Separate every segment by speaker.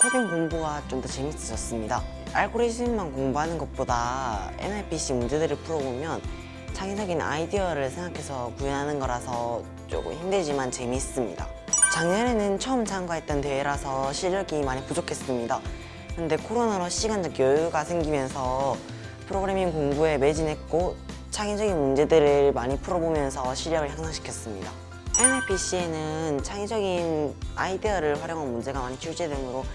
Speaker 1: 코딩 공부가 좀 더 재밌어졌습니다. 알고리즘만 공부하는 것보다 NLPC 문제들을 풀어보면 창의적인 아이디어를 생각해서 구현하는 거라서 조금 힘들지만 재밌습니다. 작년에는 처음 참가했던 대회라서 실력이 많이 부족했습니다. 근데 코로나로 시간적 여유가 생기면서 프로그래밍 공부에 매진했고 창의적인 문제들을 많이 풀어보면서 실력을 향상시켰습니다. NLPC에는 창의적인 아이디어를 활용한 문제가 많이 출제되므로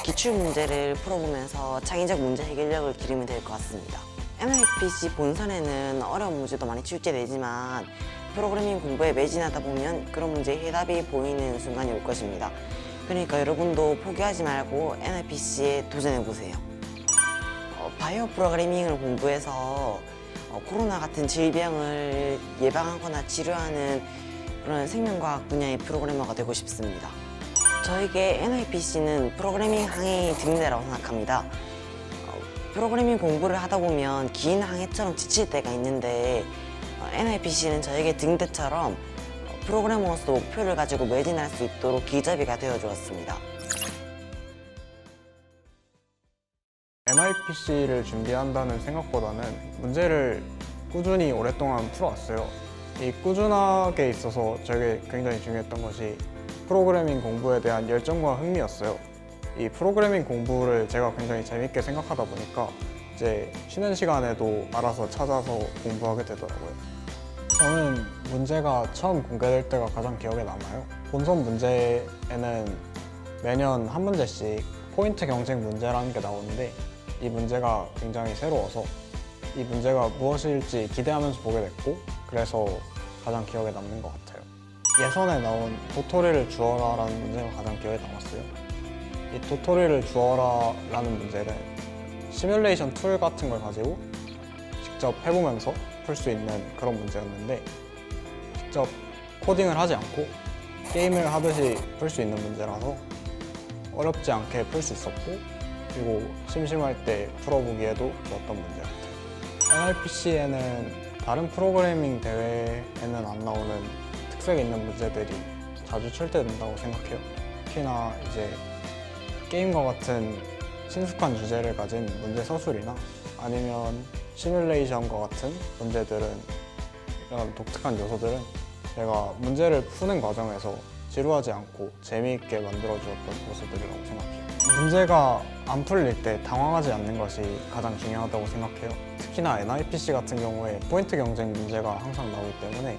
Speaker 1: 기출 문제를 풀어보면서 창의적 문제 해결력을 기르면 될 것 같습니다. NLPC 본선에는 어려운 문제도 많이 출제되지만 프로그래밍 공부에 매진하다 보면 그런 문제의 해답이 보이는 순간이 올 것입니다. 그러니까 여러분도 포기하지 말고 NLPC에 도전해보세요. 바이오 프로그래밍을 공부해서 코로나 같은 질병을 예방하거나 치료하는 그런 생명과학 분야의 프로그래머가 되고 싶습니다. 저에게 NLPC는 프로그래밍 항해의 등대라고 생각합니다. 프로그래밍 공부를 하다 보면 긴 항해처럼 지칠 때가 있는데 NLPC는 저에게 등대처럼 프로그래머로서 목표를 가지고 매진할 수 있도록 길잡이가 되어 주었습니다.
Speaker 2: NLPC를 준비한다는 생각보다는 문제를 꾸준히 오랫동안 풀어왔어요. 이 꾸준하게 있어서 저에게 굉장히 중요했던 것이 프로그래밍 공부에 대한 열정과 흥미였어요. 이 프로그래밍 공부를 제가 굉장히 재밌게 생각하다 보니까 이제 쉬는 시간에도 알아서 찾아서 공부하게 되더라고요. 저는 문제가 처음 공개될 때가 가장 기억에 남아요. 본선 문제에는 매년 한 문제씩 포인트 경쟁 문제라는 게 나오는데 이 문제가 굉장히 새로워서 이 문제가 무엇일지 기대하면서 보게 됐고 그래서 가장 기억에 남는 것 같아요. 예선에 나온 도토리를 주어라 라는 문제가 가장 기억에 남았어요. 이 도토리를 주어라 라는 문제는 시뮬레이션 툴 같은 걸 가지고 직접 해보면서 풀 수 있는 그런 문제였는데 직접 코딩을 하지 않고 게임을 하듯이 풀 수 있는 문제라서 어렵지 않게 풀 수 있었고 그리고 심심할 때 풀어보기에도 좋았던 문제 같아요. NLPC에는 다른 프로그래밍 대회에는 안 나오는 특색 있는 문제들이 자주 출제된다고 생각해요. 특히나 이제 게임과 같은 친숙한 주제를 가진 문제 서술이나 아니면 시뮬레이션과 같은 문제들은 이런 독특한 요소들은 제가 문제를 푸는 과정에서 지루하지 않고 재미있게 만들어주었던 요소들이라고 생각해요. 문제가 안 풀릴 때 당황하지 않는 것이 가장 중요하다고 생각해요. 특히나 NLPC 같은 경우에 포인트 경쟁 문제가 항상 나오기 때문에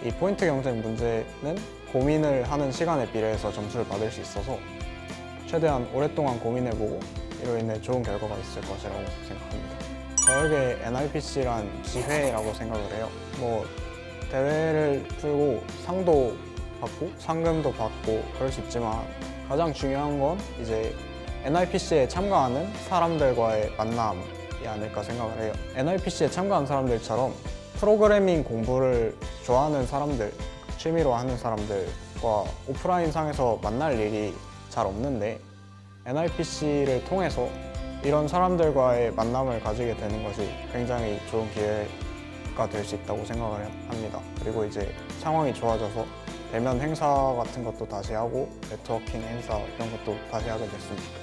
Speaker 2: 이 포인트 경쟁 문제는 고민을 하는 시간에 비례해서 점수를 받을 수 있어서 최대한 오랫동안 고민해보고 이로 인해 좋은 결과가 있을 것이라고 생각합니다. 저에게 NLPC란 기회라고 생각을 해요. 대회를 풀고 상도 받고 상금도 받고 그럴 수 있지만 가장 중요한 건 이제 NLPC에 참가하는 사람들과의 만남이 아닐까 생각을 해요. NLPC에 참가한 사람들처럼 프로그래밍 공부를 좋아하는 사람들, 취미로 하는 사람들과 오프라인 상에서 만날 일이 잘 없는데 NLPC를 통해서 이런 사람들과의 만남을 가지게 되는 것이 굉장히 좋은 기회가 될 수 있다고 생각을 합니다. 그리고 이제 상황이 좋아져서 대면 행사 같은 것도 다시 하고 네트워킹 행사 이런 것도 다시 하게 됐습니다.